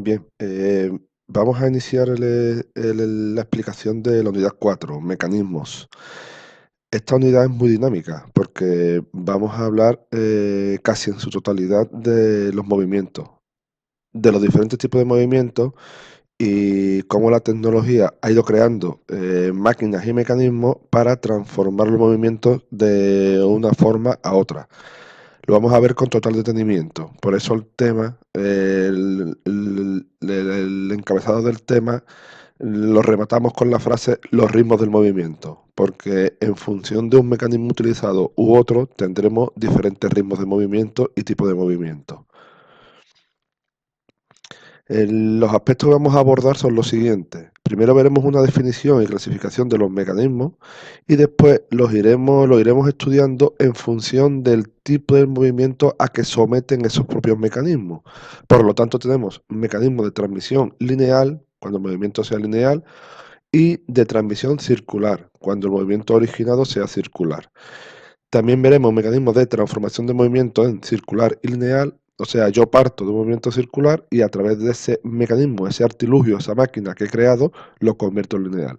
Bien, vamos a iniciar la explicación de la unidad 4, mecanismos. Esta unidad es muy dinámica porque vamos a hablar casi en su totalidad de los movimientos, de los diferentes tipos de movimientos y cómo la tecnología ha ido creando máquinas y mecanismos para transformar los movimientos de una forma a otra. Lo vamos a ver con total detenimiento. Por eso el tema, el encabezado del tema, lo rematamos con la frase los ritmos del movimiento, porque en función de un mecanismo utilizado u otro tendremos diferentes ritmos de movimiento y tipo de movimiento. Los aspectos que vamos a abordar son los siguientes. Primero veremos una definición y clasificación de los mecanismos y después los iremos estudiando en función del tipo de movimiento a que someten esos propios mecanismos. Por lo tanto, tenemos mecanismos de transmisión lineal, cuando el movimiento sea lineal, y de transmisión circular, cuando el movimiento originado sea circular. También veremos mecanismos de transformación de movimiento en circular y lineal, o sea, yo parto de un movimiento circular y a través de ese mecanismo, ese artilugio, esa máquina que he creado, lo convierto en lineal.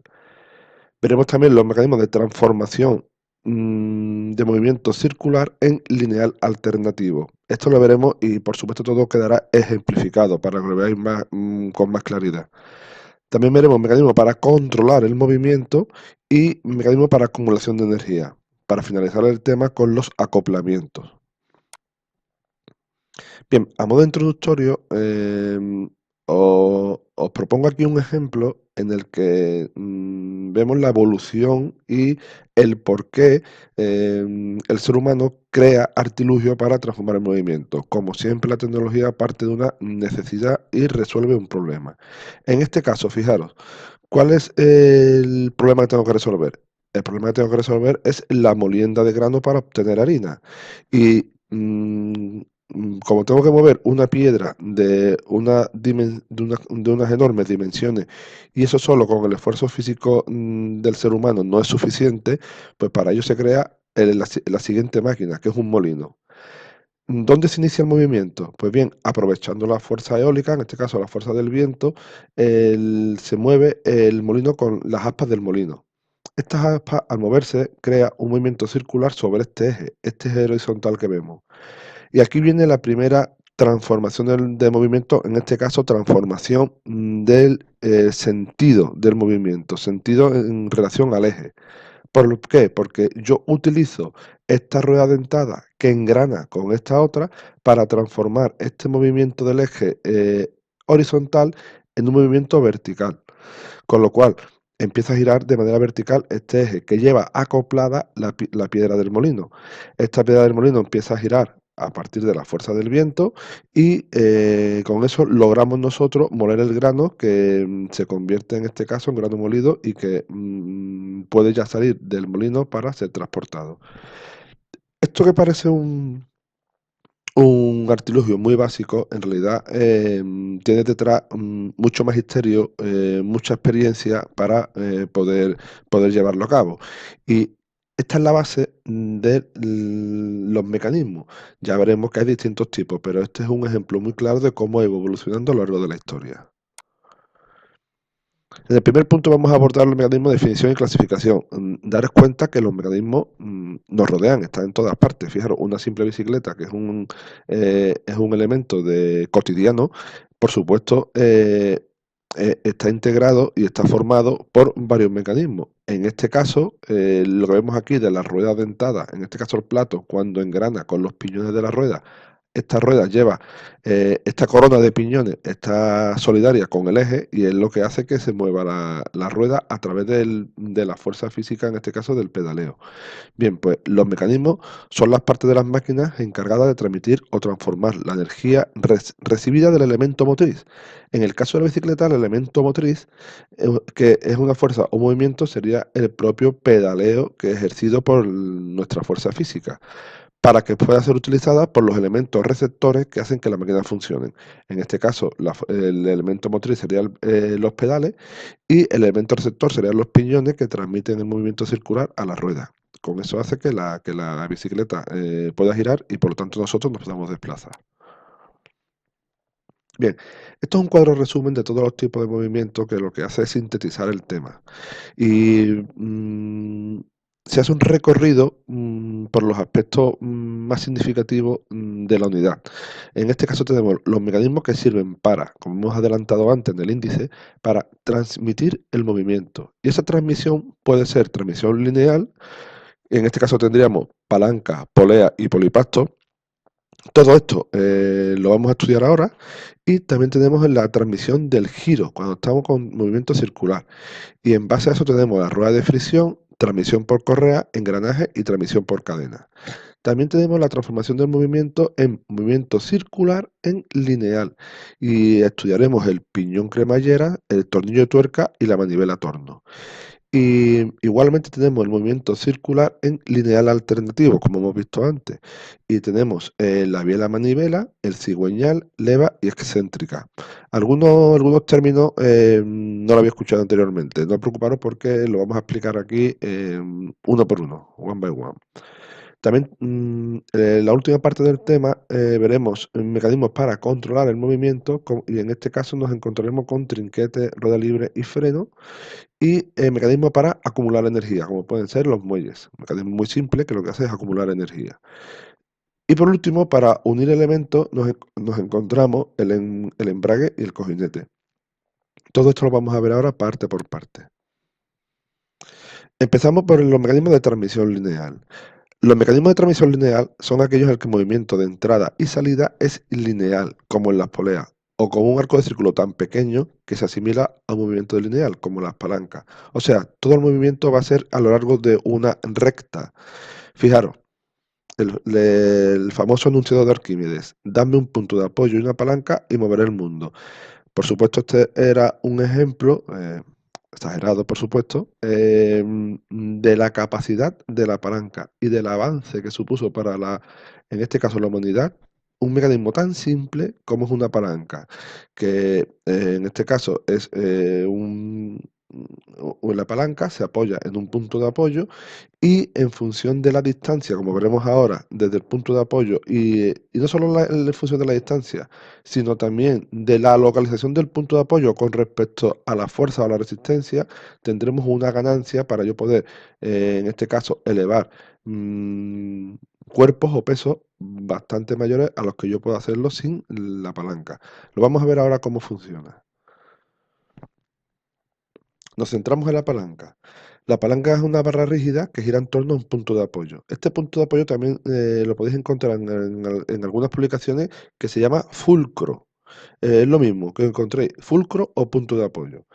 Veremos también los mecanismos de transformación de movimiento circular en lineal alternativo. Esto lo veremos y por supuesto todo quedará ejemplificado para que lo veáis con más claridad. También veremos mecanismos para controlar el movimiento y mecanismos para acumulación de energía. Para finalizar el tema con los acoplamientos. Bien, a modo introductorio, os propongo aquí un ejemplo en el que vemos la evolución y el por qué el ser humano crea artilugios para transformar el movimiento. Como siempre, la tecnología parte de una necesidad y resuelve un problema. En este caso, fijaros, ¿cuál es el problema que tengo que resolver? El problema que tengo que resolver es la molienda de grano para obtener harina. Y como tengo que mover una piedra de unas enormes dimensiones, y eso solo con el esfuerzo físico del ser humano no es suficiente, pues para ello se crea la siguiente máquina, que es un molino. ¿Dónde se inicia el movimiento? Pues bien, aprovechando la fuerza eólica, en este caso la fuerza del viento, se mueve el molino con las aspas del molino. Estas aspas, al moverse, crea un movimiento circular sobre este eje horizontal que vemos. Y aquí viene la primera transformación de movimiento, en este caso transformación del sentido del movimiento, sentido en relación al eje. ¿Por qué? Porque yo utilizo esta rueda dentada que engrana con esta otra para transformar este movimiento del eje horizontal en un movimiento vertical. Con lo cual empieza a girar de manera vertical este eje que lleva acoplada la piedra del molino. Esta piedra del molino empieza a girar a partir de la fuerza del viento y con eso logramos nosotros moler el grano que se convierte en este caso en grano molido y que puede ya salir del molino para ser transportado. Esto que parece un artilugio muy básico, en realidad tiene detrás mucho magisterio, mucha experiencia para poder llevarlo a cabo. Y esta es la base de los mecanismos. Ya veremos que hay distintos tipos, pero este es un ejemplo muy claro de cómo ha ido evolucionando a lo largo de la historia. En el primer punto vamos a abordar los mecanismos de definición y clasificación. Daros cuenta que los mecanismos nos rodean, están en todas partes. Fijaros, una simple bicicleta, que es un elemento cotidiano, por supuesto, está integrado y está formado por varios mecanismos. En este caso, lo que vemos aquí de la rueda dentada, en este caso el plato, cuando engrana con los piñones de la rueda, esta rueda lleva esta corona de piñones, está solidaria con el eje y es lo que hace que se mueva la rueda a través de la fuerza física, en este caso del pedaleo. Bien, pues los mecanismos son las partes de las máquinas encargadas de transmitir o transformar la energía recibida del elemento motriz. En el caso de la bicicleta, el elemento motriz, que es una fuerza o movimiento, sería el propio pedaleo que es ejercido por nuestra fuerza física para que pueda ser utilizada por los elementos receptores que hacen que la máquina funcione. En este caso, el elemento motriz serían los pedales y el elemento receptor serían los piñones que transmiten el movimiento circular a la rueda. Con eso hace que la bicicleta pueda girar y por lo tanto nosotros nos podamos desplazar. Bien, esto es un cuadro resumen de todos los tipos de movimiento que lo que hace es sintetizar el tema. Y se hace un recorrido por los aspectos más significativos de la unidad. En este caso tenemos los mecanismos que sirven para, como hemos adelantado antes en el índice, para transmitir el movimiento. Y esa transmisión puede ser transmisión lineal, en este caso tendríamos palanca, polea y polipacto. Todo esto lo vamos a estudiar ahora y también tenemos la transmisión del giro, cuando estamos con movimiento circular. Y en base a eso tenemos la rueda de fricción, transmisión por correa, engranaje y transmisión por cadena. También tenemos la transformación del movimiento en movimiento circular en lineal. Y estudiaremos el piñón cremallera, el tornillo de tuerca y la manivela torno. Y igualmente tenemos el movimiento circular en lineal alternativo, como hemos visto antes. Y tenemos la biela manivela, el cigüeñal, leva y excéntrica. Algunos términos no lo había escuchado anteriormente. No os preocuparos porque lo vamos a explicar aquí uno por uno, one by one. También la última parte del tema veremos mecanismos para controlar el movimiento y en este caso nos encontraremos con trinquete, rueda libre y freno y mecanismos para acumular energía, como pueden ser los muelles. Un mecanismo muy simple que lo que hace es acumular energía. Y por último, para unir elementos nos encontramos el embrague y el cojinete. Todo esto lo vamos a ver ahora parte por parte. Empezamos por los mecanismos de transmisión lineal. Los mecanismos de transmisión lineal son aquellos en los que el movimiento de entrada y salida es lineal, como en las poleas, o como un arco de círculo tan pequeño que se asimila a un movimiento lineal, como las palancas. O sea, todo el movimiento va a ser a lo largo de una recta. Fijaros, el famoso enunciado de Arquímedes, dame un punto de apoyo y una palanca y moveré el mundo. Por supuesto, este era un ejemplo, exagerado por supuesto, de la capacidad de la palanca y del avance que supuso para en este caso la humanidad, un mecanismo tan simple como es una palanca, que en este caso es la palanca se apoya en un punto de apoyo y en función de la distancia, como veremos ahora, desde el punto de apoyo, y no solo en función de la distancia, sino también de la localización del punto de apoyo con respecto a la fuerza o la resistencia, tendremos una ganancia para yo poder, en este caso, elevar mm, cuerpos o pesos bastante mayores a los que yo puedo hacerlo sin la palanca. Lo vamos a ver ahora cómo funciona. Nos centramos en la palanca. La palanca es una barra rígida que gira en torno a un punto de apoyo. Este punto de apoyo también lo podéis encontrar en algunas publicaciones que se llama fulcro. Es lo mismo que encontréis fulcro o punto de apoyo.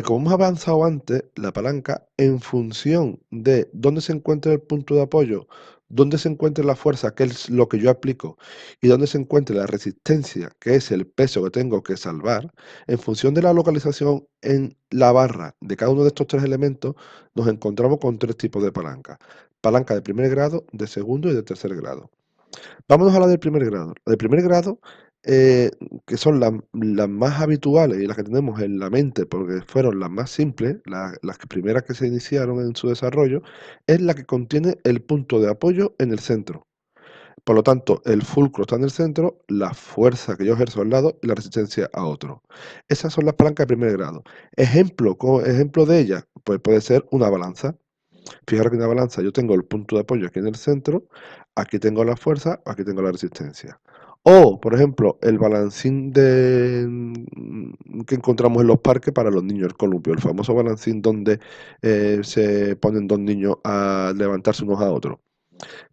Como hemos avanzado antes, la palanca, en función de dónde se encuentre el punto de apoyo, dónde se encuentre la fuerza, que es lo que yo aplico, y dónde se encuentre la resistencia, que es el peso que tengo que salvar, en función de la localización en la barra de cada uno de estos tres elementos, nos encontramos con tres tipos de palanca. Palanca de primer grado, de segundo y de tercer grado. Vámonos a la del primer grado. La del primer grado, eh, que son las más habituales y las que tenemos en la mente porque fueron las más simples, primeras que se iniciaron en su desarrollo, es la que contiene el punto de apoyo en el centro. Por lo tanto, el fulcro está en el centro, la fuerza que yo ejerzo a un lado y la resistencia a otro. Esas son las palancas de primer grado. Ejemplo de ellas, pues puede ser una balanza. Fijaros que en una balanza yo tengo el punto de apoyo aquí en el centro, aquí tengo la fuerza, aquí tengo la resistencia. O, por ejemplo, el balancín que encontramos en los parques para los niños, el columpio, el famoso balancín donde se ponen dos niños a levantarse unos a otros.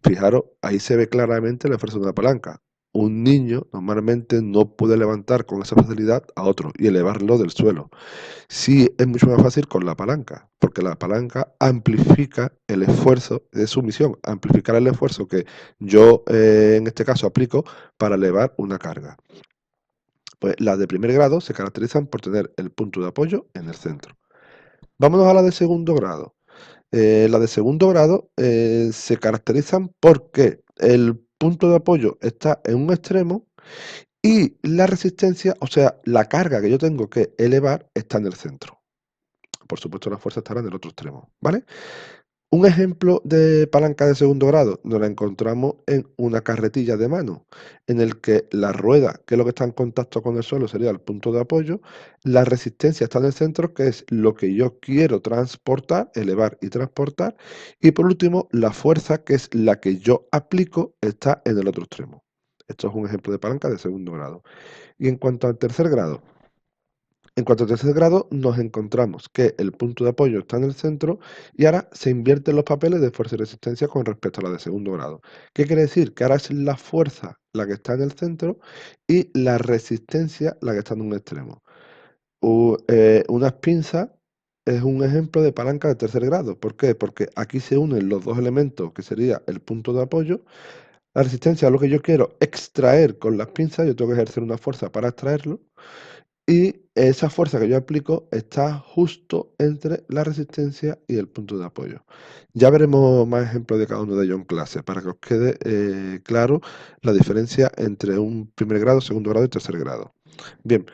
Fijaros, ahí se ve claramente la fuerza de una palanca. Un niño normalmente no puede levantar con esa facilidad a otro y elevarlo del suelo. Sí, es mucho más fácil con la palanca, porque la palanca amplifica el esfuerzo de su misión, amplificar el esfuerzo que yo en este caso aplico para elevar una carga. Pues las de primer grado se caracterizan por tener el punto de apoyo en el centro. Vámonos a la de segundo grado. Las de segundo grado se caracterizan porque el punto de apoyo está en un extremo y la resistencia, o sea, la carga que yo tengo que elevar está en el centro. Por supuesto, la fuerza estará en el otro extremo, ¿vale? Un ejemplo de palanca de segundo grado nos la encontramos en una carretilla de mano, en el que la rueda, que es lo que está en contacto con el suelo, sería el punto de apoyo, la resistencia está en el centro, que es lo que yo quiero transportar, elevar y transportar, y por último, la fuerza, que es la que yo aplico, está en el otro extremo. Esto es un ejemplo de palanca de segundo grado. Y en cuanto al tercer grado, en cuanto al tercer grado, nos encontramos que el punto de apoyo está en el centro y ahora se invierten los papeles de fuerza y resistencia con respecto a la de segundo grado. ¿Qué quiere decir? Que ahora es la fuerza la que está en el centro y la resistencia la que está en un extremo. Unas pinzas es un ejemplo de palanca de tercer grado. ¿Por qué? Porque aquí se unen los dos elementos, que sería el punto de apoyo. La resistencia es lo que yo quiero extraer con las pinzas, yo tengo que ejercer una fuerza para extraerlo. Y esa fuerza que yo aplico está justo entre la resistencia y el punto de apoyo. Ya veremos más ejemplos de cada uno de ellos en clase para que os quede claro la diferencia entre un primer grado, segundo grado y tercer grado. Bien,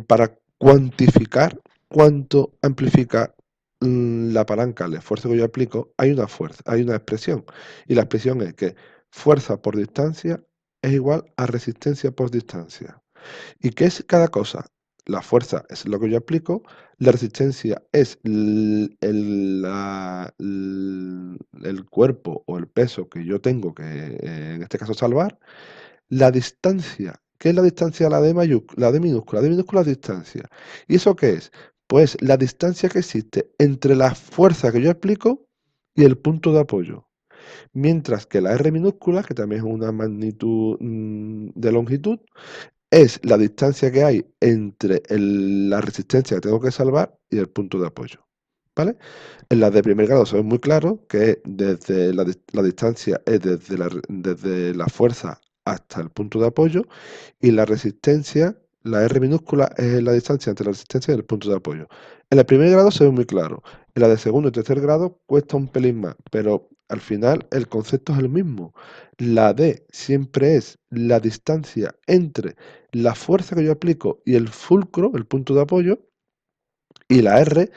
para cuantificar cuánto amplifica la palanca, el esfuerzo que yo aplico, hay una fuerza, hay una expresión. Y la expresión es que fuerza por distancia es igual a resistencia por distancia. ¿Y qué es cada cosa? La fuerza es lo que yo aplico, la resistencia es el cuerpo o el peso que yo tengo que, en este caso, salvar. La distancia, ¿qué es la distancia? La de minúscula es distancia. ¿Y eso qué es? Pues la distancia que existe entre la fuerza que yo aplico y el punto de apoyo. Mientras que la R minúscula, que también es una magnitud de longitud, es la distancia que hay entre la resistencia que tengo que salvar y el punto de apoyo. ¿Vale? En las de primer grado se ve muy claro que desde la distancia es desde la fuerza hasta el punto de apoyo y la resistencia, la R minúscula, es la distancia entre la resistencia y el punto de apoyo. En el primer grado se ve muy claro. En la de segundo y tercer grado cuesta un pelín más, pero al final el concepto es el mismo. La D siempre es la distancia entre la fuerza que yo aplico y el fulcro, el punto de apoyo, y la R,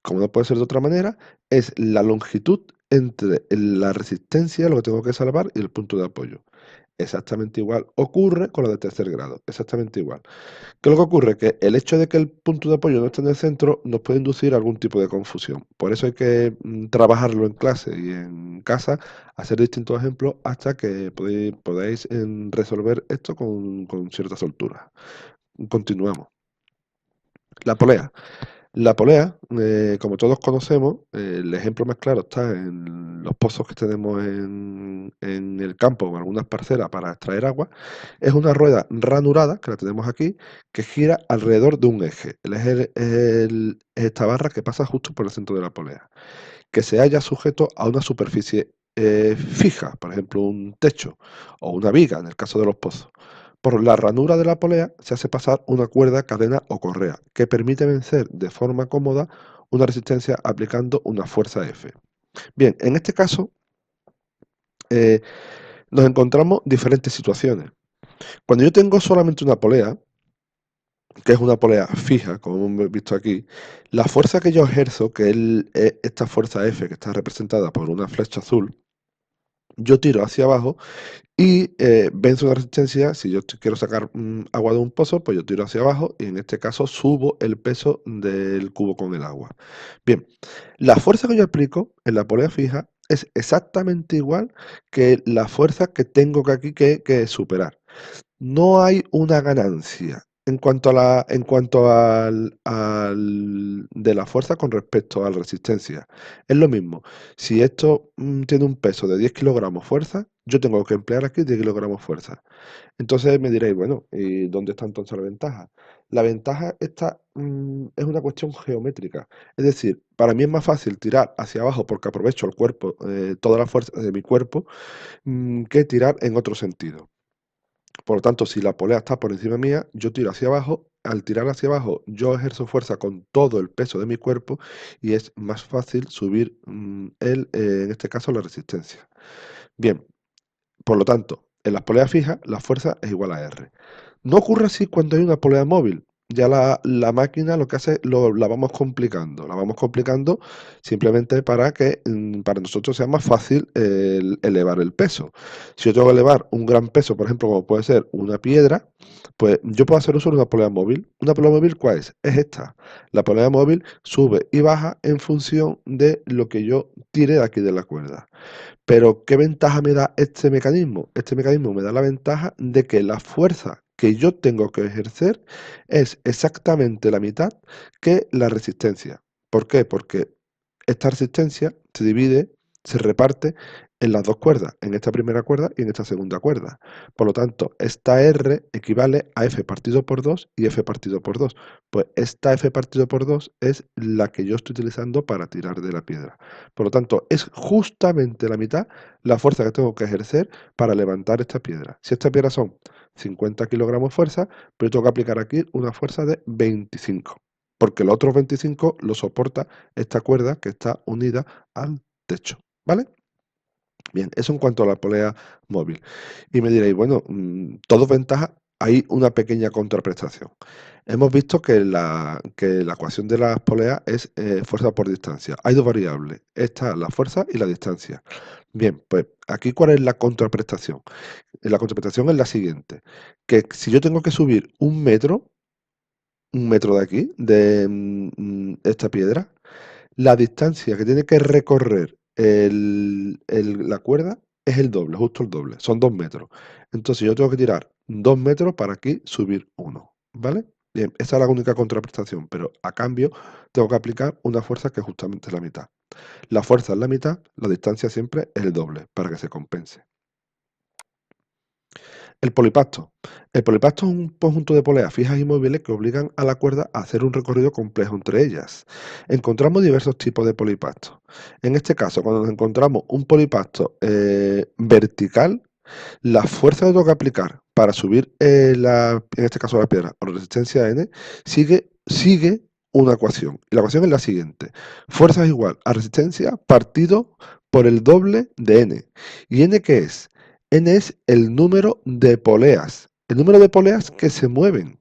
como no puede ser de otra manera, es la longitud entre la resistencia, lo que tengo que salvar, y el punto de apoyo. Exactamente igual ocurre con la de tercer grado, exactamente igual. ¿Qué es lo que ocurre? Que el hecho de que el punto de apoyo no esté en el centro nos puede inducir a algún tipo de confusión. Por eso hay que trabajarlo en clase y en casa, hacer distintos ejemplos hasta que podáis resolver esto con cierta soltura. Continuamos. La polea. La polea, como todos conocemos, el ejemplo más claro está en los pozos que tenemos en el campo, en algunas parcelas para extraer agua. Es una rueda ranurada, que la tenemos aquí, que gira alrededor de un eje. El eje es esta barra que pasa justo por el centro de la polea, que se halla sujeto a una superficie fija, por ejemplo, un techo o una viga, en el caso de los pozos. Por la ranura de la polea se hace pasar una cuerda, cadena o correa, que permite vencer de forma cómoda una resistencia aplicando una fuerza F. Bien, en este caso eh, nos encontramos diferentes situaciones. Cuando yo tengo solamente una polea, que es una polea fija, como hemos visto aquí, la fuerza que yo ejerzo, que es esta fuerza F, que está representada por una flecha azul, yo tiro hacia abajo y venzo una resistencia. Si yo quiero sacar agua de un pozo, pues yo tiro hacia abajo y en este caso subo el peso del cubo con el agua. Bien, la fuerza que yo aplico en la polea fija es exactamente igual que la fuerza que tengo que aquí que superar. No hay una ganancia en cuanto de la fuerza con respecto a la resistencia. Es lo mismo. Si esto tiene un peso de 10 kilogramos fuerza, yo tengo que emplear aquí 10 kilogramos fuerza. Entonces me diréis, bueno, ¿y dónde está entonces la ventaja? La ventaja está, es una cuestión geométrica. Es decir, para mí es más fácil tirar hacia abajo porque aprovecho el cuerpo, toda la fuerza de mi cuerpo, que tirar en otro sentido. Por lo tanto, si la polea está por encima mía, yo tiro hacia abajo. Al tirar hacia abajo, yo ejerzo fuerza con todo el peso de mi cuerpo y es más fácil subir en este caso, la resistencia. Bien, por lo tanto, en las poleas fijas, la fuerza es igual a R. No ocurre así cuando hay una polea móvil. ya la máquina lo que hace, la vamos complicando simplemente para que para nosotros sea más fácil elevar el peso. Si yo tengo que elevar un gran peso, por ejemplo, como puede ser una piedra, pues yo puedo hacer uso de una polea móvil. ¿Una polea móvil cuál es? Es esta. La polea móvil sube y baja en función de lo que yo tire de aquí de la cuerda. Pero, ¿qué ventaja me da este mecanismo? Este mecanismo me da la ventaja de que la fuerza que yo tengo que ejercer es exactamente la mitad que la resistencia. ¿Por qué? Porque esta resistencia se divide, se reparte en las dos cuerdas, en esta primera cuerda y en esta segunda cuerda. Por lo tanto, esta R equivale a F partido por 2 y F partido por 2. Pues esta F partido por 2 es la que yo estoy utilizando para tirar de la piedra. Por lo tanto, es justamente la mitad la fuerza que tengo que ejercer para levantar esta piedra. Si esta piedra son 50 kilogramos fuerza, pero tengo que aplicar aquí una fuerza de 25, porque los otros 25 lo soporta esta cuerda que está unida al techo, ¿vale? Bien, eso en cuanto a la polea móvil. Y me diréis, bueno, todo ventaja, hay una pequeña contraprestación. Hemos visto que la ecuación de las poleas es fuerza por distancia. Hay dos variables, esta, la fuerza y la distancia. Bien, pues aquí ¿cuál es la contraprestación? La contraprestación es la siguiente, que si yo tengo que subir un metro de aquí, de esta piedra, la distancia que tiene que recorrer la cuerda es el doble, justo el doble, son 2 metros. Entonces yo tengo que tirar 2 metros para aquí subir uno, ¿vale? Bien, esa es la única contraprestación, pero a cambio tengo que aplicar una fuerza que es justamente la mitad. La fuerza es la mitad, la distancia siempre es el doble, para que se compense. El polipacto. El polipacto es un conjunto de poleas fijas y móviles que obligan a la cuerda a hacer un recorrido complejo entre ellas. Encontramos diversos tipos de polipacto. En este caso, cuando nos encontramos un polipacto vertical, la fuerza que tengo que aplicar para subir, en este caso la piedra, o la resistencia N, sigue una ecuación. Y la ecuación es la siguiente. Fuerza es igual a resistencia partido por el doble de N. ¿Y N qué es? N es el número de poleas. El número de poleas que se mueven.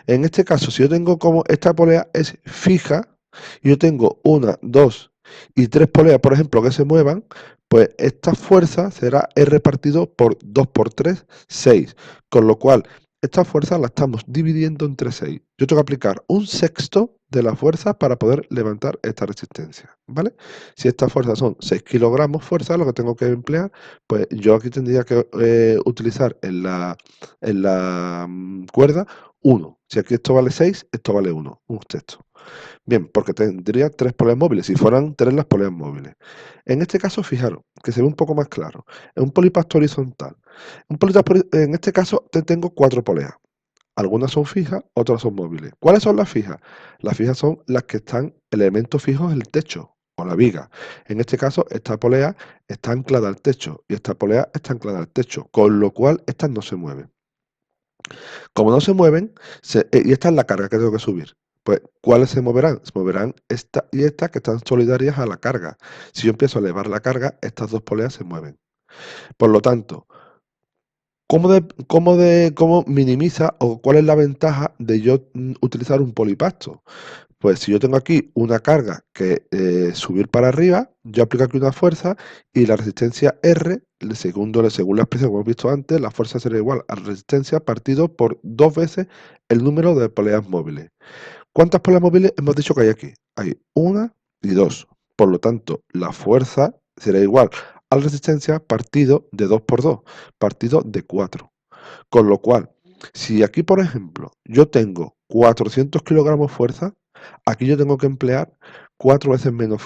En este caso, si yo tengo como esta polea es fija, y yo tengo una, dos y tres poleas, por ejemplo, que se muevan, pues esta fuerza será R partido por 2 por 3, 6. Con lo cual, esta fuerza la estamos dividiendo entre 6. Yo tengo que aplicar un sexto de la fuerza para poder levantar esta resistencia, ¿vale? Si estas fuerzas son 6 kilogramos fuerza, lo que tengo que emplear, pues yo aquí tendría que utilizar en la cuerda 1. Si aquí esto vale 6, esto vale 1, un sexto. Bien, porque tendría tres poleas móviles, si fueran tres las poleas móviles. En este caso, fijaros, que se ve un poco más claro. Es un polipacto horizontal. En este caso, tengo cuatro poleas. Algunas son fijas, otras son móviles. ¿Cuáles son las fijas? Las fijas son las que están elementos fijos en el techo o la viga. En este caso, esta polea está anclada al techo y esta polea está anclada al techo, con lo cual estas no se mueven. Como no se mueven, y esta es la carga que tengo que subir. Pues, ¿cuáles se moverán? Se moverán esta y esta que están solidarias a la carga. Si yo empiezo a elevar la carga, estas dos poleas se mueven. Por lo tanto, ¿cómo minimiza o cuál es la ventaja de yo utilizar un polipacto? Pues si yo tengo aquí una carga que subir para arriba, yo aplico aquí una fuerza y la resistencia R, según la expresión que hemos visto antes, la fuerza será igual a la resistencia partido por 2 veces el número de poleas móviles. ¿Cuántas poleas móviles hemos dicho que hay aquí? Hay una y dos. Por lo tanto, la fuerza será igual a la resistencia partido de 2 por 2, partido de 4. Con lo cual, si aquí, por ejemplo, yo tengo 400 kilogramos fuerza, aquí yo tengo que emplear cuatro veces menos,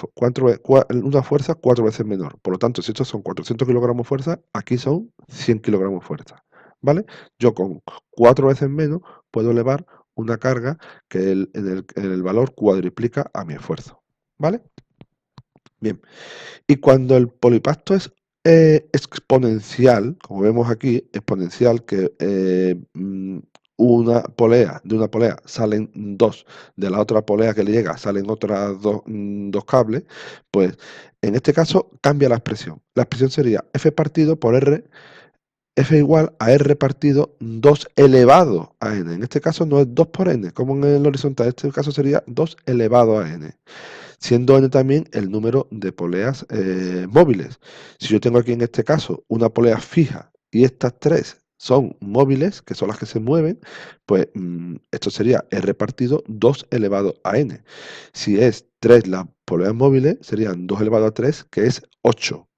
una fuerza cuatro veces menor. Por lo tanto, si estos son 400 kilogramos fuerza, aquí son 100 kilogramos fuerza. ¿Vale? Yo con cuatro veces menos puedo elevar una carga que en el valor cuadriplica a mi esfuerzo. ¿Vale? Bien. Y cuando el polipacto es exponencial, como vemos aquí, exponencial, que de una polea salen dos, de la otra polea que le llega salen otras dos cables, pues en este caso cambia la expresión. La expresión sería F partido por R F igual a R partido 2 elevado a n. En este caso no es 2 por n, como en el horizontal. En este caso sería 2 elevado a n, siendo n también el número de poleas móviles. Si yo tengo aquí en este caso una polea fija y estas tres son móviles, que son las que se mueven, pues esto sería R partido 2 elevado a n. Si es 3 las poleas móviles, serían 2 elevado a 3, que es 8.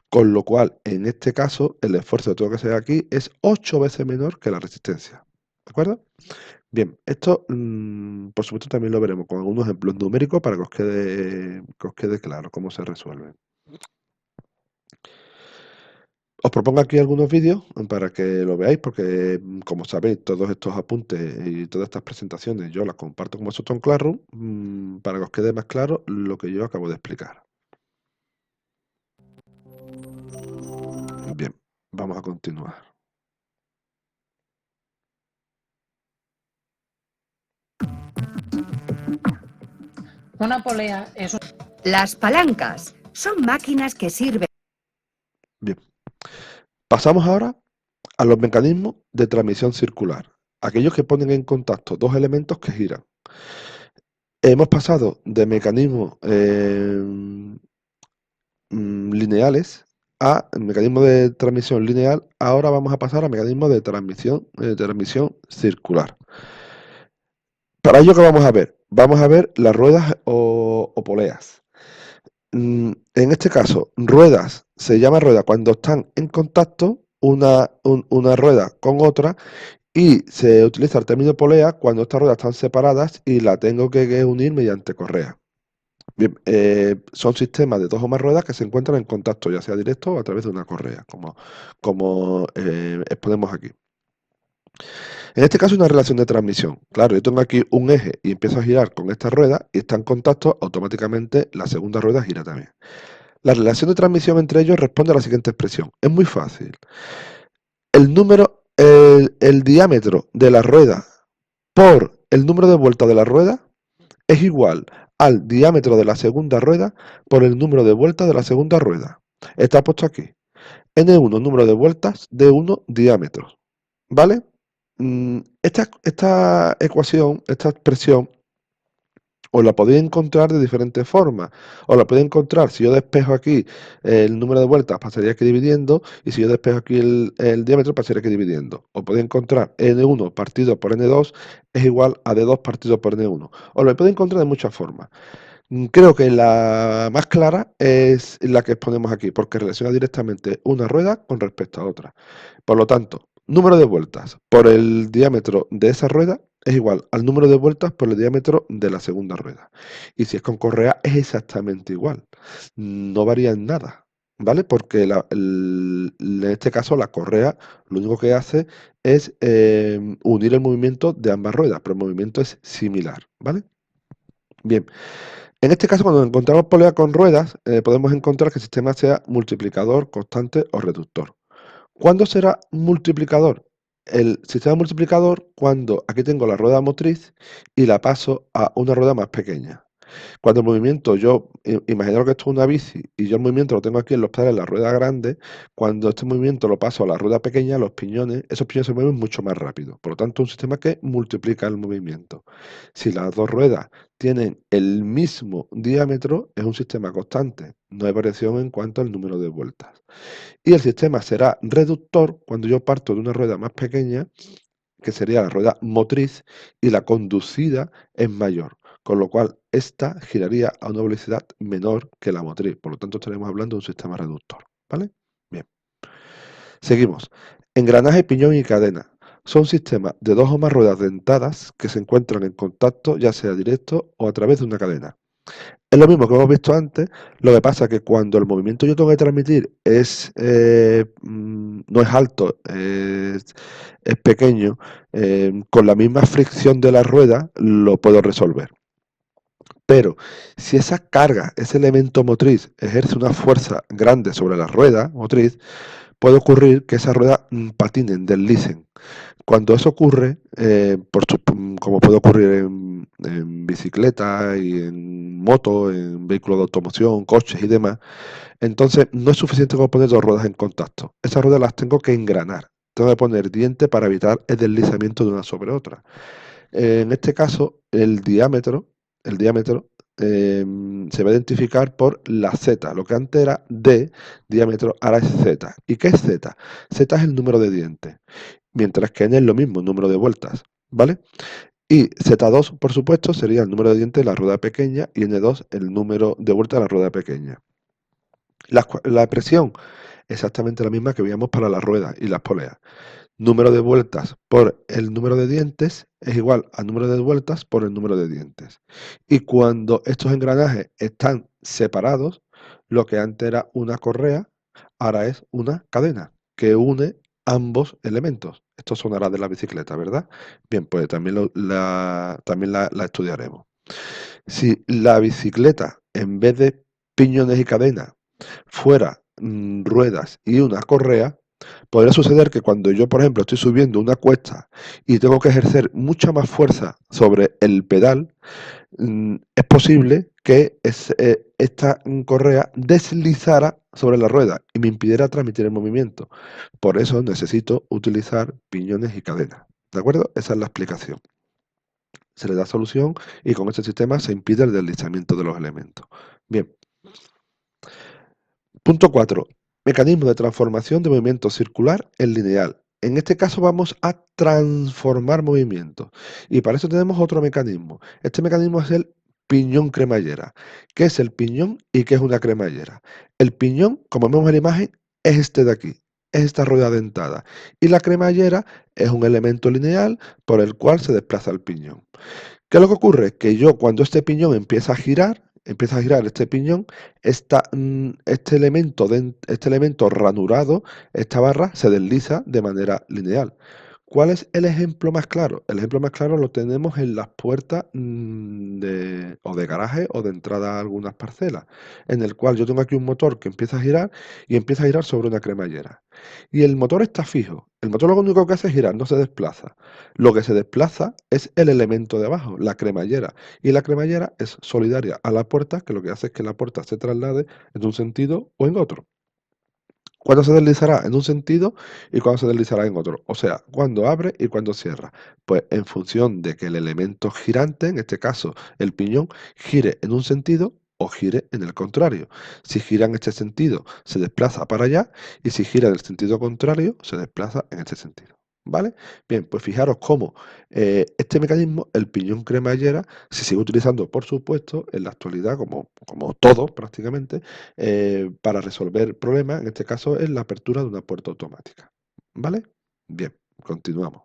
Con lo cual, en este caso, el esfuerzo que tengo que hacer aquí es 8 veces menor que la resistencia. ¿De acuerdo? Bien, esto, por supuesto, también lo veremos con algunos ejemplos numéricos para que os quede claro cómo se resuelve. Os propongo aquí algunos vídeos para que lo veáis, porque, como sabéis, todos estos apuntes y todas estas presentaciones yo las comparto con vosotros en Classroom, para que os quede más claro lo que yo acabo de explicar. Bien, vamos a continuar. Una polea es Las palancas son máquinas que sirven. Bien, pasamos ahora a los mecanismos de transmisión circular, aquellos que ponen en contacto dos elementos que giran. Hemos pasado de mecanismos lineales a mecanismos de transmisión lineal. Ahora vamos a pasar a mecanismos de transmisión circular. Para ello, ¿qué vamos a ver? Vamos a ver las ruedas o poleas. En este caso, ruedas se llama rueda cuando están en contacto una rueda con otra, y se utiliza el término polea cuando estas ruedas están separadas y la tengo que unir mediante correa. Bien, son sistemas de dos o más ruedas que se encuentran en contacto, ya sea directo o a través de una correa, como exponemos aquí. En este caso, una relación de transmisión. Claro, yo tengo aquí un eje y empiezo a girar con esta rueda y está en contacto, automáticamente la segunda rueda gira también. La relación de transmisión entre ellos responde a la siguiente expresión. Es muy fácil. El diámetro de la rueda por el número de vueltas de la rueda es igual al diámetro de la segunda rueda por el número de vueltas de la segunda rueda. Está puesto aquí. N1, número de vueltas, D1, diámetro. ¿Vale? Esta ecuación, esta expresión, os la podéis encontrar de diferentes formas. Os la podéis encontrar, si yo despejo aquí el número de vueltas, pasaría aquí dividiendo, y si yo despejo aquí el diámetro, pasaría aquí dividiendo. Os podéis encontrar N1 partido por N2 es igual a D2 partido por N1. Os lo podéis encontrar de muchas formas. Creo que la más clara es la que exponemos aquí, porque relaciona directamente una rueda con respecto a otra. Por lo tanto, número de vueltas por el diámetro de esa rueda es igual al número de vueltas por el diámetro de la segunda rueda. Y si es con correa, es exactamente igual. No varía en nada, ¿vale? Porque en este caso la correa lo único que hace es unir el movimiento de ambas ruedas, pero el movimiento es similar, ¿vale? Bien. En este caso, cuando encontramos polea con ruedas, podemos encontrar que el sistema sea multiplicador, constante o reductor. ¿Cuándo será multiplicador? El sistema multiplicador cuando aquí tengo la rueda motriz y la paso a una rueda más pequeña. Cuando el movimiento, imaginaros que esto es una bici y yo el movimiento lo tengo aquí en los pedales, la rueda grande, cuando este movimiento lo paso a la rueda pequeña, los piñones, esos piñones se mueven mucho más rápido. Por lo tanto, un sistema que multiplica el movimiento. Si las dos ruedas tienen el mismo diámetro, es un sistema constante. No hay variación en cuanto al número de vueltas. Y el sistema será reductor cuando yo parto de una rueda más pequeña, que sería la rueda motriz, y la conducida es mayor, con lo cual esta giraría a una velocidad menor que la motriz. Por lo tanto, estaremos hablando de un sistema reductor. ¿Vale? Bien. Seguimos. Engranaje, piñón y cadena. Son sistemas de dos o más ruedas dentadas que se encuentran en contacto, ya sea directo o a través de una cadena. Es lo mismo que hemos visto antes, lo que pasa es que cuando el movimiento yo tengo que transmitir no es alto, es pequeño, con la misma fricción de la rueda lo puedo resolver. Pero si esa carga, ese elemento motriz, ejerce una fuerza grande sobre la rueda motriz, puede ocurrir que esas ruedas patinen, deslicen. Cuando eso ocurre, como puede ocurrir en bicicleta y en moto, en vehículos de automoción, coches y demás, entonces no es suficiente con poner dos ruedas en contacto. Esas ruedas las tengo que engranar. Tengo que poner dientes para evitar el deslizamiento de una sobre otra. En este caso, el diámetro se va a identificar por la Z. Lo que antes era D, diámetro, ahora es Z. ¿Y qué es Z? Z es el número de dientes, mientras que N es lo mismo, el número de vueltas, ¿vale? Y Z2, por supuesto, sería el número de dientes de la rueda pequeña y N2 el número de vueltas de la rueda pequeña. La presión, exactamente la misma que veíamos para las ruedas y las poleas. Número de vueltas por el número de dientes es igual al número de vueltas por el número de dientes. Y cuando estos engranajes están separados, lo que antes era una correa, ahora es una cadena que une ambos elementos. Esto sonará de la bicicleta, ¿verdad? Bien, pues también la estudiaremos. Si la bicicleta, en vez de piñones y cadena, fuera ruedas y una correa, podría suceder que cuando yo, por ejemplo, estoy subiendo una cuesta y tengo que ejercer mucha más fuerza sobre el pedal, es posible que esta correa deslizara sobre la rueda y me impidiera transmitir el movimiento. Por eso necesito utilizar piñones y cadenas. ¿De acuerdo? Esa es la explicación. Se le da solución y con este sistema se impide el deslizamiento de los elementos. Bien. Punto 4. Mecanismo de transformación de movimiento circular en lineal. En este caso vamos a transformar movimientos. Y para eso tenemos otro mecanismo. Este mecanismo es el piñón cremallera. ¿Qué es el piñón y qué es una cremallera? El piñón, como vemos en la imagen, es este de aquí. Es esta rueda dentada. Y la cremallera es un elemento lineal por el cual se desplaza el piñón. ¿Qué es lo que ocurre? Que yo cuando este piñón empieza a girar este piñón, este elemento ranurado, esta barra, se desliza de manera lineal. ¿Cuál es el ejemplo más claro? El ejemplo más claro lo tenemos en las puertas o de garaje o de entrada a algunas parcelas, en el cual yo tengo aquí un motor que empieza a girar y empieza a girar sobre una cremallera. Y el motor está fijo. El motor lo único que hace es girar, no se desplaza. Lo que se desplaza es el elemento de abajo, la cremallera. Y la cremallera es solidaria a la puerta, que lo que hace es que la puerta se traslade en un sentido o en otro. ¿Cuándo se deslizará en un sentido y cuándo se deslizará en otro? O sea, cuando abre y cuando cierra. Pues en función de que el elemento girante, en este caso el piñón, gire en un sentido o gire en el contrario. Si gira en este sentido, se desplaza para allá, y si gira en el sentido contrario, se desplaza en este sentido. ¿Vale? Bien, pues fijaros cómo este mecanismo, el piñón cremallera, se sigue utilizando, por supuesto, en la actualidad, como todo prácticamente, para resolver problemas, en este caso es la apertura de una puerta automática. ¿Vale? Bien, continuamos.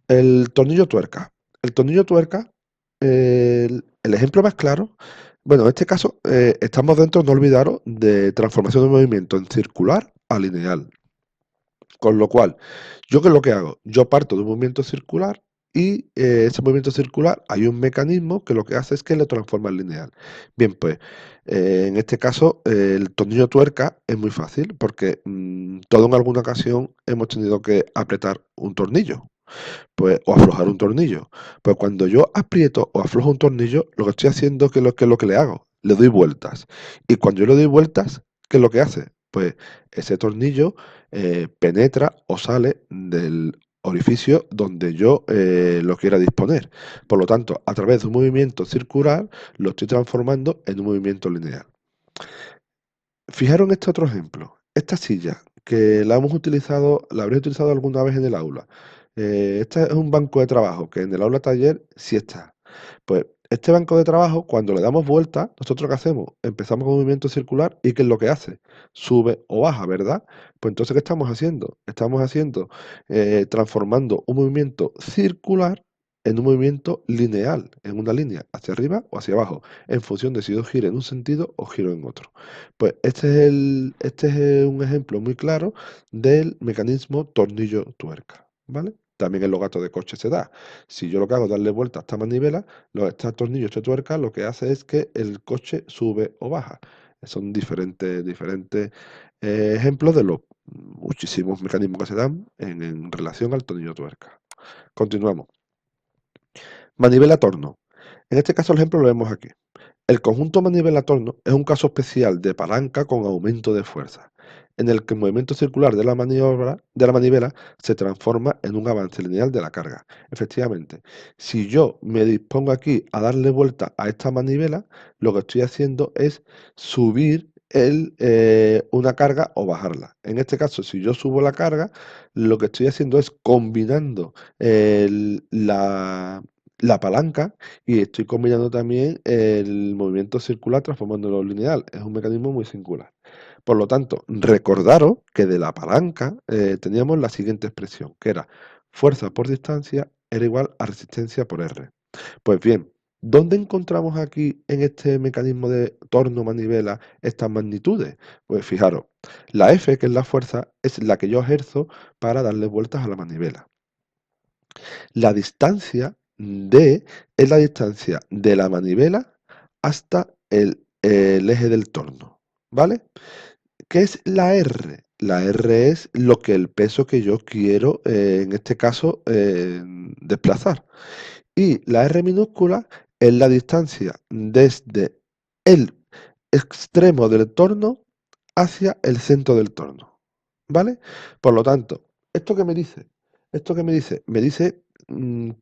El tornillo tuerca. El tornillo tuerca, el ejemplo más claro, bueno, en este caso estamos dentro, no olvidaros, de transformación de movimiento en circular a lineal. Con lo cual, ¿yo qué es lo que hago? Yo parto de un movimiento circular y ese movimiento circular hay un mecanismo que lo que hace es que lo transforma en lineal. Bien, pues en este caso el tornillo tuerca es muy fácil porque todo en alguna ocasión hemos tenido que apretar un tornillo, pues, o aflojar un tornillo. Pues cuando yo aprieto o aflojo un tornillo, lo que estoy haciendo, ¿qué es lo que le hago? Le doy vueltas. Y cuando yo le doy vueltas, ¿qué es lo que hace? Pues ese tornillo penetra o sale del orificio donde yo lo quiera disponer. Por lo tanto, a través de un movimiento circular, lo estoy transformando en un movimiento lineal. Fijaros en este otro ejemplo. Esta silla, que la habréis utilizado alguna vez en el aula. Este es un banco de trabajo, que en el aula taller sí está. Pues este banco de trabajo, cuando le damos vuelta, nosotros ¿qué hacemos? Empezamos con un movimiento circular y ¿qué es lo que hace? Sube o baja, ¿verdad? Pues entonces, ¿qué estamos haciendo? Estamos transformando un movimiento circular en un movimiento lineal, en una línea, hacia arriba o hacia abajo, en función de si yo giro en un sentido o giro en otro. Pues este es un ejemplo muy claro del mecanismo tornillo-tuerca, ¿vale? También en los gatos de coche se da. Si yo lo que hago es darle vuelta a esta manivela, este tornillo, esta tuerca, lo que hace es que el coche sube o baja. Son diferentes ejemplos de los muchísimos mecanismos que se dan en relación al tornillo tuerca. Continuamos. Manivela torno. En este caso el ejemplo lo vemos aquí. El conjunto manivela-torno es un caso especial de palanca con aumento de fuerza, en el que el movimiento circular de la manivela se transforma en un avance lineal de la carga. Efectivamente, si yo me dispongo aquí a darle vuelta a esta manivela, lo que estoy haciendo es subir una carga o bajarla. En este caso, si yo subo la carga, lo que estoy haciendo es combinando la palanca y estoy combinando también el movimiento circular transformándolo en lineal. Es un mecanismo muy singular. Por lo tanto, recordaros que de la palanca teníamos la siguiente expresión, que era fuerza por distancia era igual a resistencia por R. Pues bien, ¿dónde encontramos aquí en este mecanismo de torno-manivela estas magnitudes? Pues fijaros, la F, que es la fuerza, es la que yo ejerzo para darle vueltas a la manivela. La distancia D es la distancia de la manivela hasta el eje del torno, ¿vale? ¿Qué es la R? La R es el peso que yo quiero, en este caso, desplazar. Y la R minúscula es la distancia desde el extremo del torno hacia el centro del torno, ¿vale? Por lo tanto, ¿esto qué me dice? ¿Esto qué me dice? Me dice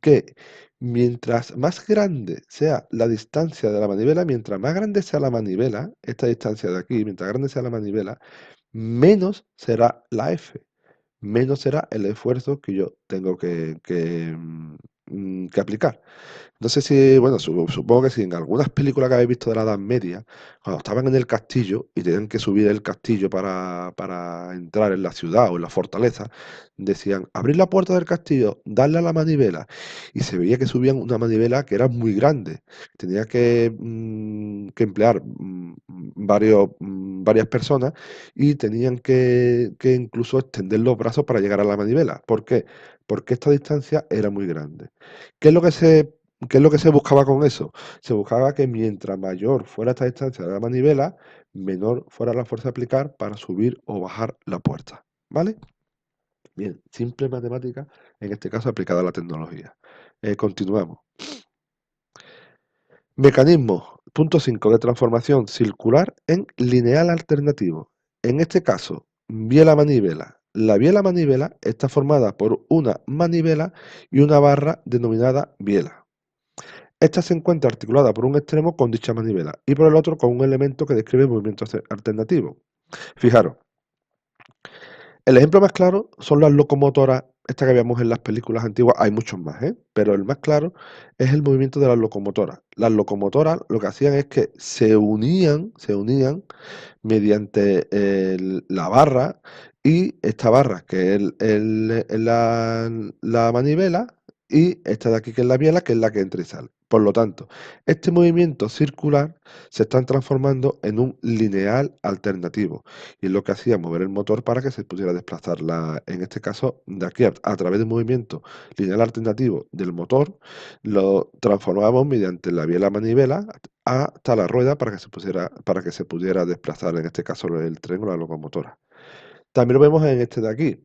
que mientras más grande sea la distancia de la manivela, mientras más grande sea la manivela, esta distancia de aquí, mientras grande sea la manivela, menos será la F, menos será el esfuerzo que yo tengo que aplicar. No sé si, bueno, supongo que si en algunas películas que habéis visto de la Edad Media, cuando estaban en el castillo y tenían que subir el castillo para entrar en la ciudad o en la fortaleza, decían, abrir la puerta del castillo, darle a la manivela. Y se veía que subían una manivela que era muy grande. Tenía que emplear varias personas y tenían que incluso extender los brazos para llegar a la manivela. ¿Por qué? Porque esta distancia era muy grande. ¿Qué es lo que se ¿Qué es lo que se buscaba con eso? Se buscaba que mientras mayor fuera esta distancia de la manivela, menor fuera la fuerza a aplicar para subir o bajar la puerta. ¿Vale? Bien, simple matemática, en este caso aplicada a la tecnología. Continuamos. Mecanismo, punto 5 de transformación circular en lineal alternativo. En este caso, biela manivela. La biela manivela está formada por una manivela y una barra denominada biela. Esta se encuentra articulada por un extremo con dicha manivela y por el otro con un elemento que describe el movimiento alternativo. Fijaros, el ejemplo más claro son las locomotoras, estas que veíamos en las películas antiguas, hay muchos más, pero el más claro es el movimiento de las locomotoras. Las locomotoras lo que hacían es que se unían mediante la barra y esta barra que es la manivela y esta de aquí que es la biela que es la que entra y sale. Por lo tanto, este movimiento circular se están transformando en un lineal alternativo y es lo que hacía mover el motor para que se pudiera desplazar en este caso de aquí a través del movimiento lineal alternativo del motor, lo transformamos mediante la biela manivela hasta la rueda para que se pudiera desplazar, en este caso el tren o la locomotora. También lo vemos en este de aquí.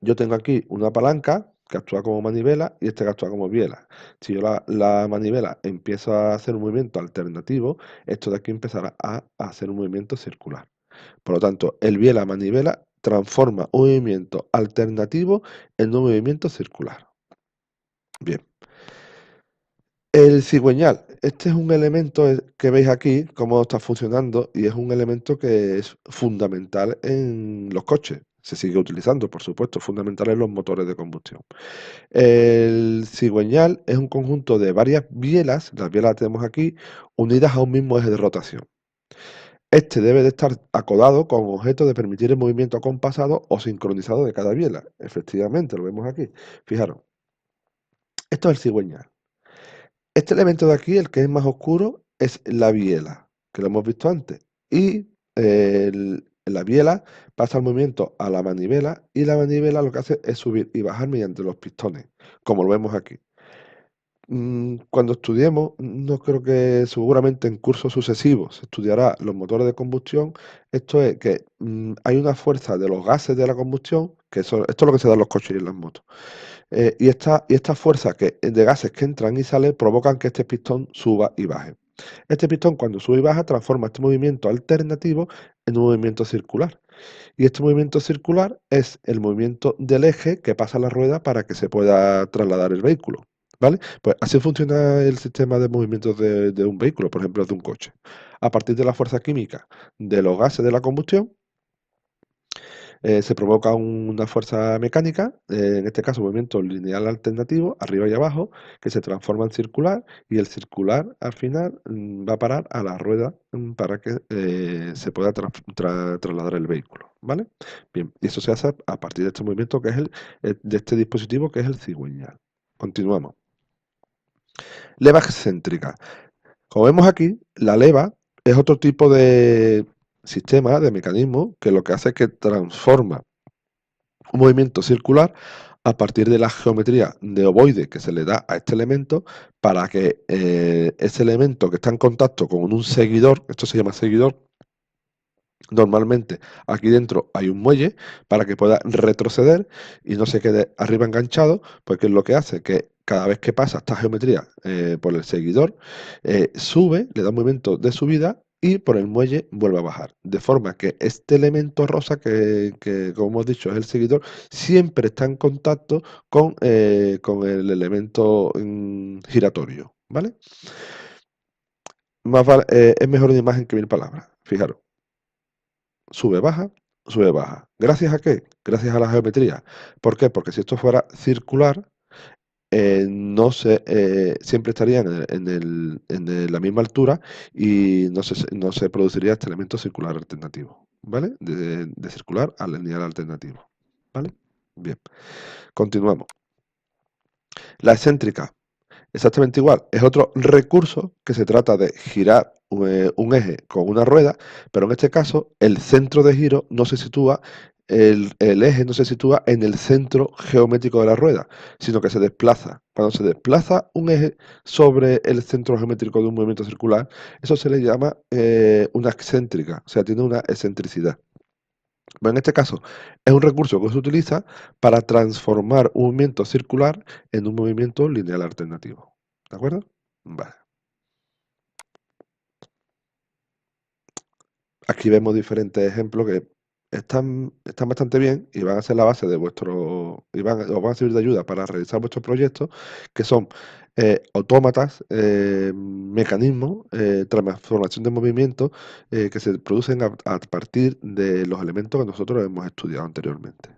Yo tengo aquí una palanca que actúa como manivela y este que actúa como biela. Si yo la manivela empiezo a hacer un movimiento alternativo, esto de aquí empezará a hacer un movimiento circular. Por lo tanto, el biela manivela transforma un movimiento alternativo en un movimiento circular. Bien. El cigüeñal, este es un elemento que veis aquí, cómo está funcionando, y es un elemento que es fundamental en los coches. Se sigue utilizando, por supuesto, fundamental en los motores de combustión. El cigüeñal es un conjunto de varias bielas, las bielas las tenemos aquí, unidas a un mismo eje de rotación. Este debe de estar acodado con objeto de permitir el movimiento acompasado o sincronizado de cada biela. Efectivamente, lo vemos aquí. Fijaros, esto es el cigüeñal. Este elemento de aquí, el que es más oscuro, es la biela, que lo hemos visto antes. Y la biela pasa el movimiento a la manivela y la manivela lo que hace es subir y bajar mediante los pistones, como lo vemos aquí. Cuando estudiemos, no creo que seguramente en cursos sucesivos se estudiará los motores de combustión. Esto es que hay una fuerza de los gases de la combustión, esto es lo que se da en los coches y en las motos. Y esta fuerza de gases que entran y salen provocan que este pistón suba y baje. Este pistón, cuando sube y baja, transforma este movimiento alternativo en un movimiento circular. Y este movimiento circular es el movimiento del eje que pasa la rueda para que se pueda trasladar el vehículo. ¿Vale? Pues así funciona el sistema de movimientos de un vehículo, por ejemplo, de un coche. A partir de la fuerza química de los gases de la combustión, se provoca una fuerza mecánica, en este caso movimiento lineal alternativo, arriba y abajo, que se transforma en circular y el circular al final va a parar a la rueda para que se pueda trasladar el vehículo, ¿vale? Bien, y eso se hace a partir de este movimiento que es de este dispositivo que es el cigüeñal. Continuamos. Leva excéntrica. Como vemos aquí, la leva es otro tipo de sistema, de mecanismo, que lo que hace es que transforma un movimiento circular a partir de la geometría de ovoide que se le da a este elemento para que ese elemento que está en contacto con un seguidor, esto se llama seguidor, normalmente aquí dentro hay un muelle para que pueda retroceder y no se quede arriba enganchado, porque es lo que hace que cada vez que pasa esta geometría por el seguidor, sube, le da un movimiento de subida y por el muelle vuelve a bajar. De forma que este elemento rosa, que como hemos dicho es el seguidor, siempre está en contacto con el elemento giratorio. ¿Vale? Es mejor una imagen que mil palabras. Fijaros. Sube, baja, sube, baja. ¿Gracias a qué? Gracias a la geometría. ¿Por qué? Porque si esto fuera circular, no siempre estarían en la misma altura y no se produciría este elemento circular alternativo, ¿vale? De circular a lineal alternativo, ¿vale? Bien, continuamos. La excéntrica. Exactamente igual, es otro recurso que se trata de girar un eje con una rueda, pero en este caso el centro de giro no se sitúa, el eje no se sitúa en el centro geométrico de la rueda, sino que se desplaza. Cuando se desplaza un eje sobre el centro geométrico de un movimiento circular, eso se le llama una excéntrica, o sea, tiene una excentricidad. Bueno, en este caso, es un recurso que se utiliza para transformar un movimiento circular en un movimiento lineal alternativo. ¿De acuerdo? Vale. Aquí vemos diferentes ejemplos que están bastante bien y van a ser la base de os van a servir de ayuda para realizar vuestros proyectos, que son autómatas, mecanismos, transformación de movimiento que se producen a partir de los elementos que nosotros hemos estudiado anteriormente.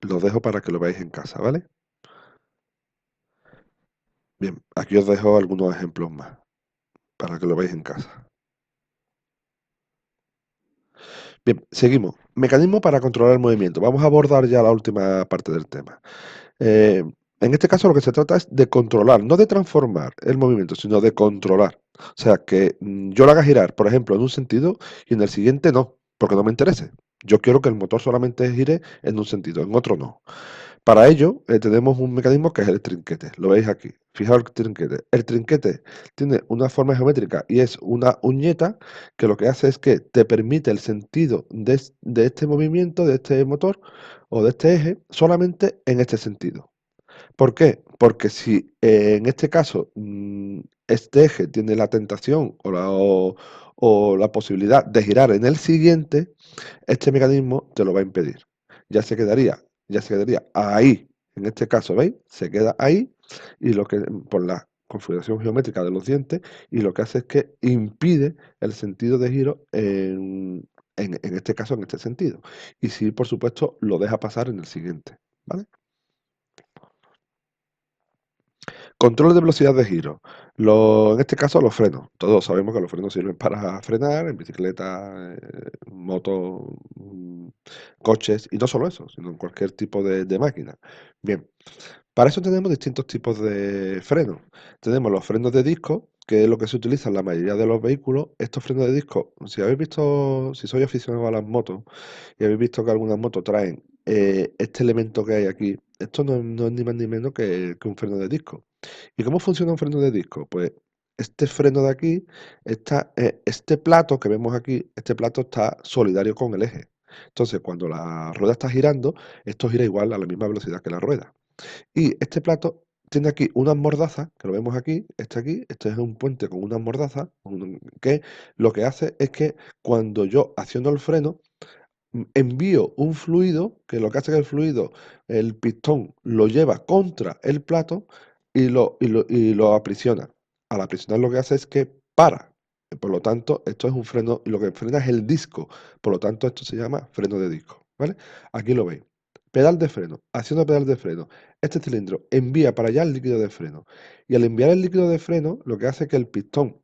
Los dejo para que lo veáis en casa, ¿vale? Bien, aquí os dejo algunos ejemplos más para que lo veáis en casa. Bien, seguimos. Mecanismo para controlar el movimiento. Vamos a abordar ya la última parte del tema. En este caso lo que se trata es de controlar, no de transformar el movimiento, sino de controlar. O sea, que yo lo haga girar, por ejemplo, en un sentido y en el siguiente no, porque no me interese. Yo quiero que el motor solamente gire en un sentido, en otro no. Para ello, tenemos un mecanismo que es el trinquete. Lo veis aquí. Fijaos el trinquete. El trinquete tiene una forma geométrica y es una uñeta que lo que hace es que te permite el sentido de este movimiento, de este motor o de este eje, solamente en este sentido. ¿Por qué? Porque si en este caso este eje tiene la tentación o la posibilidad de girar en el siguiente, este mecanismo te lo va a impedir. Ya se quedaría, ya se quedaría ahí. En este caso, ¿veis? Se queda ahí y lo que por la configuración geométrica de los dientes y lo que hace es que impide el sentido de giro en este caso, en este sentido. Y si, por supuesto, lo deja pasar en el siguiente, ¿vale? Control de velocidad de giro. En este caso, los frenos. Todos sabemos que los frenos sirven para frenar en bicicleta, motos, coches, y no solo eso, sino en cualquier tipo de máquina. Bien, para eso tenemos distintos tipos de frenos. Tenemos los frenos de disco, que es lo que se utiliza en la mayoría de los vehículos. Estos frenos de disco, si habéis visto, si sois aficionados a las motos y habéis visto que algunas motos traen este elemento que hay aquí, esto no es ni más ni menos que un freno de disco. ¿Y cómo funciona un freno de disco? Pues este freno de aquí, este plato que vemos aquí, este plato está solidario con el eje. Entonces, cuando la rueda está girando, esto gira igual a la misma velocidad que la rueda. Y este plato tiene aquí unas mordazas, que lo vemos aquí, este es un puente con unas mordazas, que lo que hace es que cuando yo acciono el freno, envío un fluido, que lo que hace que el fluido, el pistón lo lleva contra el plato y lo aprisiona. Al aprisionar lo que hace es que para. Por lo tanto, esto es un freno, y lo que frena es el disco. Por lo tanto, esto se llama freno de disco, ¿vale? Aquí lo veis. Pedal de freno, acción de pedal de freno. Este cilindro envía para allá el líquido de freno. Y al enviar el líquido de freno, lo que hace es que el pistón,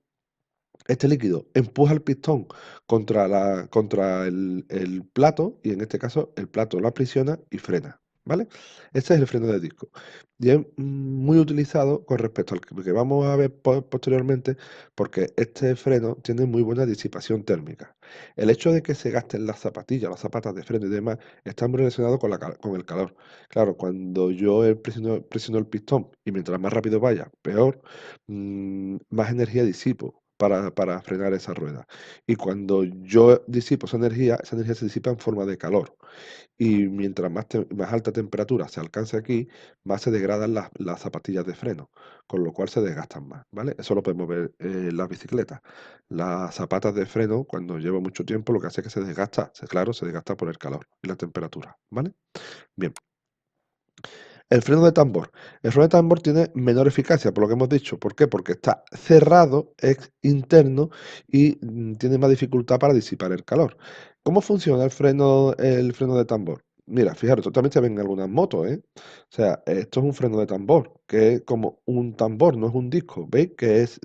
este líquido empuja el pistón contra el plato, y en este caso el plato lo aprisiona y frena, ¿vale? Este es el freno de disco. Y es muy utilizado con respecto al que vamos a ver posteriormente, porque este freno tiene muy buena disipación térmica. El hecho de que se gasten las zapatillas, las zapatas de freno y demás, está muy relacionado con el calor. Claro, cuando yo presiono el pistón y mientras más rápido vaya, peor, más energía disipo para frenar esa rueda. Y cuando yo disipo esa energía se disipa en forma de calor. Y mientras más alta temperatura se alcance aquí, más se degradan las zapatillas de freno, con lo cual se desgastan más, ¿vale? Eso lo podemos ver en las bicicletas. Las zapatas de freno, cuando lleva mucho tiempo, lo que hace es que se desgasta, claro, se desgasta por el calor y la temperatura, ¿vale? Bien. El freno de tambor. El freno de tambor tiene menor eficacia, por lo que hemos dicho. ¿Por qué? Porque está cerrado, es interno y tiene más dificultad para disipar el calor. ¿Cómo funciona el freno de tambor? Mira, fijaros, esto también se ve en algunas motos, ¿eh? O sea, esto es un freno de tambor, que es como un tambor, no es un disco. ¿Veis? Que es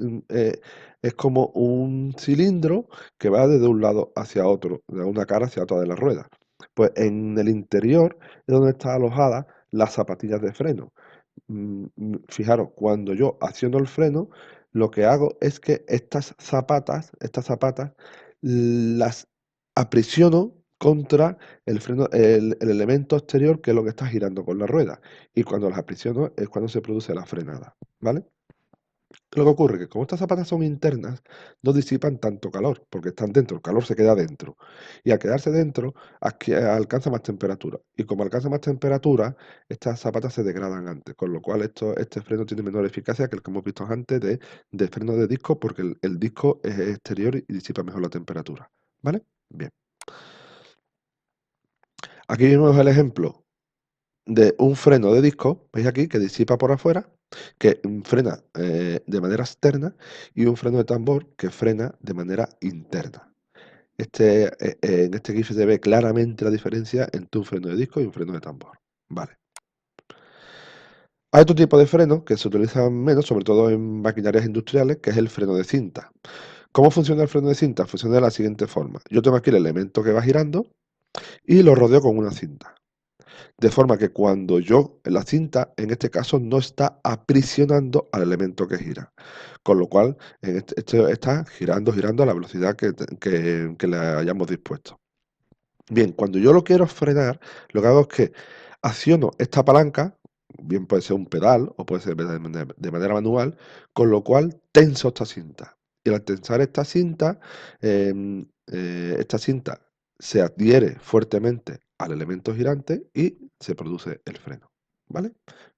como un cilindro que va desde un lado hacia otro, de una cara hacia otra de la rueda. Pues en el interior es donde está alojada las zapatillas de freno. Fijaros, cuando yo acciono el freno, lo que hago es que estas zapatas las aprisiono contra el freno, el elemento exterior, que es lo que está girando con la rueda. Y cuando las aprisiono es cuando se produce la frenada, ¿vale? Lo que ocurre es que como estas zapatas son internas, no disipan tanto calor, porque están dentro, el calor se queda dentro. Y al quedarse dentro, alcanza más temperatura. Y como alcanza más temperatura, estas zapatas se degradan antes, con lo cual este freno tiene menor eficacia que el que hemos visto antes de freno de disco, porque el disco es exterior y disipa mejor la temperatura. ¿Vale? Bien. Aquí vemos el ejemplo de un freno de disco, veis aquí, que disipa por afuera, que frena de manera externa, y un freno de tambor que frena de manera interna. En este GIF se ve claramente la diferencia entre un freno de disco y un freno de tambor. Vale. Hay otro tipo de freno que se utiliza menos, sobre todo en maquinarias industriales, que es el freno de cinta. ¿Cómo funciona el freno de cinta? Funciona de la siguiente forma. Yo tengo aquí el elemento que va girando y lo rodeo con una cinta. De forma que cuando la cinta, en este caso, no está aprisionando al elemento que gira. Con lo cual, este está girando a la velocidad que le hayamos dispuesto. Bien, cuando yo lo quiero frenar, lo que hago es que acciono esta palanca, bien puede ser un pedal o puede ser de manera manual, con lo cual tenso esta cinta. Y al tensar esta cinta se adhiere fuertemente al elemento girante y se produce el freno. ¿Vale?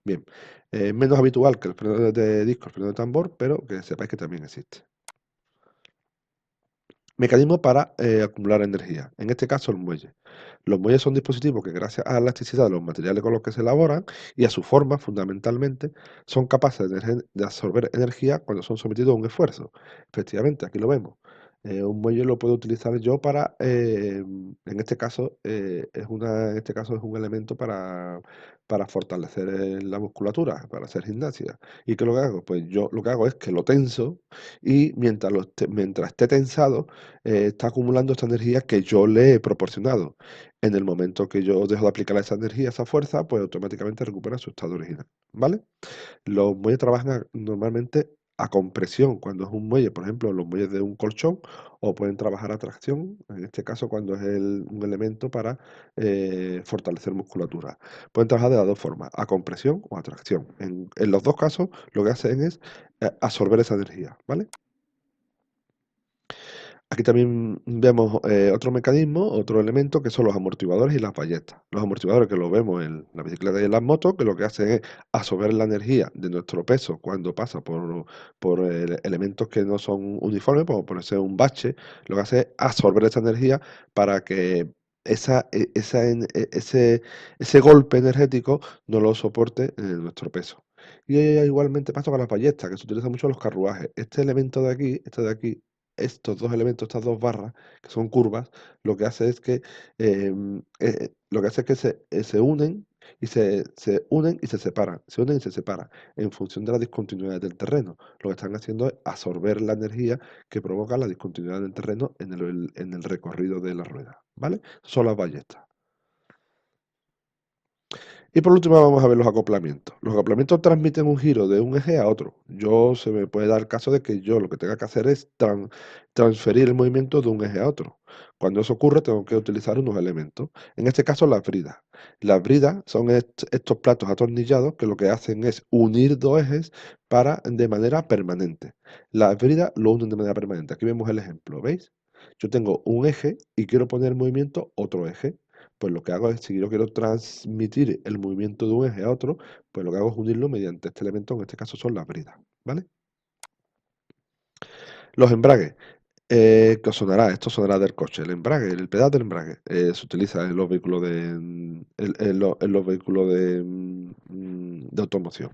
Bien, menos habitual que el freno de disco, el freno de tambor, pero que sepáis que también existe. Mecanismo para acumular energía, en este caso el muelle. Los muelles son dispositivos que, gracias a la elasticidad de los materiales con los que se elaboran y a su forma, fundamentalmente, son capaces de absorber energía cuando son sometidos a un esfuerzo. Efectivamente, aquí lo vemos. Un muelle lo puedo utilizar yo en este caso, es un elemento para fortalecer la musculatura, para hacer gimnasia. ¿Y qué es lo que hago? Pues yo lo que hago es que lo tenso, y mientras esté tensado, está acumulando esta energía que yo le he proporcionado. En el momento que yo dejo de aplicar esa energía, esa fuerza, pues automáticamente recupera su estado original, ¿vale? Los muelles trabajan normalmente a compresión, cuando es un muelle, por ejemplo, los muelles de un colchón, o pueden trabajar a tracción, en este caso cuando es un elemento para fortalecer musculatura. Pueden trabajar de las dos formas, a compresión o a tracción. En los dos casos lo que hacen es absorber esa energía, ¿vale? Aquí también vemos otro mecanismo, otro elemento, que son los amortiguadores y las ballestas. Los amortiguadores, que los vemos en la bicicleta y en las motos, que lo que hacen es absorber la energía de nuestro peso cuando pasa por elementos que no son uniformes, como por ser un bache. Lo que hace es absorber esa energía para que ese golpe energético no lo soporte nuestro peso. Y igualmente pasa con las ballestas, que se utiliza mucho en los carruajes. Este elemento de aquí, estos dos elementos, estas dos barras, que son curvas, lo que hace es que, se unen se unen y se separan, se unen y se separan en función de la discontinuidad del terreno. Lo que están haciendo es absorber la energía que provoca la discontinuidad del terreno en el recorrido de la rueda, ¿vale? Son las ballestas. Y por último vamos a ver los acoplamientos. Los acoplamientos transmiten un giro de un eje a otro. Se me puede dar el caso de que yo lo que tenga que hacer es transferir el movimiento de un eje a otro. Cuando eso ocurre tengo que utilizar unos elementos. En este caso las bridas. Las bridas son estos platos atornillados que lo que hacen es unir dos ejes de manera permanente. Las bridas lo unen de manera permanente. Aquí vemos el ejemplo, ¿veis? Yo tengo un eje y quiero poner en movimiento otro eje. Pues lo que hago es, si yo quiero transmitir el movimiento de un eje a otro, pues lo que hago es unirlo mediante este elemento, en este caso son las bridas, ¿vale? Los embragues, que os sonará, esto sonará del coche, el embrague, el pedal del embrague, se utiliza en los vehículos en los vehículos de automoción.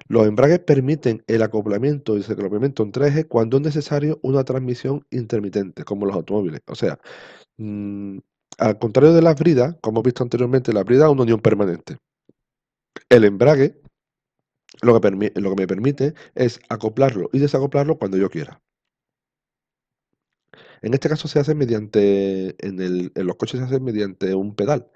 Los embragues permiten el acoplamiento y desacoplamiento entre ejes cuando es necesario una transmisión intermitente, como los automóviles. O sea, mm, al contrario de las bridas, como hemos visto anteriormente, la brida es una unión permanente. El embrague lo que me permite es acoplarlo y desacoplarlo cuando yo quiera. En este caso se hace en los coches se hace mediante un pedal,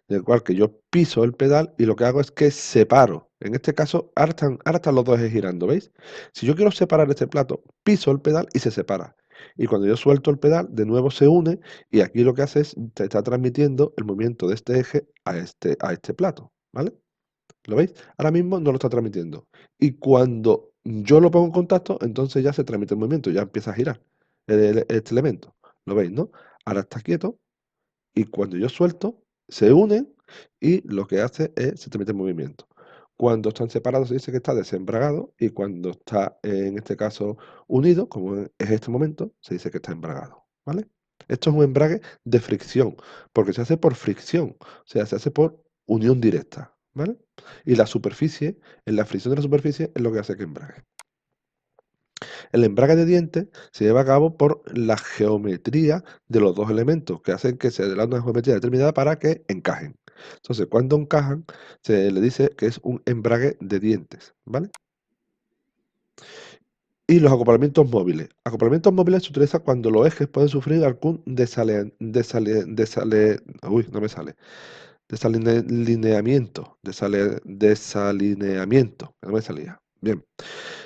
en el cual que yo piso el pedal y lo que hago es que separo. En este caso, ahora están los dos ejes girando, ¿veis? Si yo quiero separar este plato, piso el pedal y se separa. Y cuando yo suelto el pedal, de nuevo se une y aquí lo que hace es, te está transmitiendo el movimiento de este eje a este plato, ¿vale? ¿Lo veis? Ahora mismo no lo está transmitiendo. Y cuando yo lo pongo en contacto, entonces ya se transmite el movimiento, ya empieza a girar este elemento. ¿Lo veis, no? Ahora está quieto y cuando yo suelto, se unen y lo que hace es se transmite el movimiento. Cuando están separados se dice que está desembragado y cuando está, en este caso, unido, como es este momento, se dice que está embragado, ¿vale? Esto es un embrague de fricción, porque se hace por fricción, o sea, se hace por unión directa, ¿vale? Y la superficie, en la fricción de la superficie es lo que hace que embrague. El embrague de dientes se lleva a cabo por la geometría de los dos elementos, que hacen que se dé una geometría determinada para que encajen. Entonces, cuando encajan, se le dice que es un embrague de dientes, ¿vale? Y los acoplamientos móviles. Acoplamientos móviles se utilizan cuando los ejes pueden sufrir algún no me sale. Desalineamiento, que no me salía. Bien.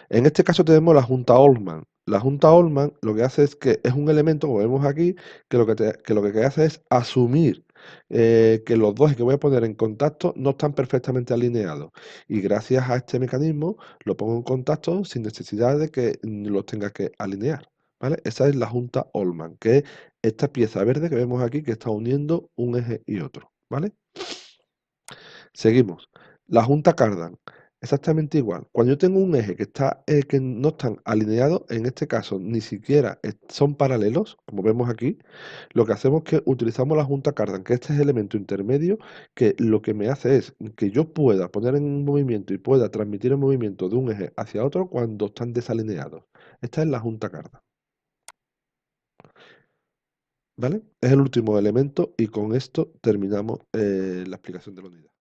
En este caso tenemos la junta Oldman. La junta Oldman lo que hace es que es un elemento, como vemos aquí, que lo que hace es asumir que los dos que voy a poner en contacto no están perfectamente alineados. Y gracias a este mecanismo lo pongo en contacto sin necesidad de que los tenga que alinear, ¿vale? Esa es la junta Oldman, que es esta pieza verde que vemos aquí que está uniendo un eje y otro, ¿vale? Seguimos. La junta Cardan. Exactamente igual. Cuando yo tengo un eje que no están alineados, en este caso ni siquiera son paralelos, como vemos aquí, lo que hacemos es que utilizamos la junta Cardan, que este es el elemento intermedio, que lo que me hace es que yo pueda poner en movimiento y pueda transmitir el movimiento de un eje hacia otro cuando están desalineados. Esta es la junta Cardan. ¿Vale? Es el último elemento y con esto terminamos la explicación de la unidad.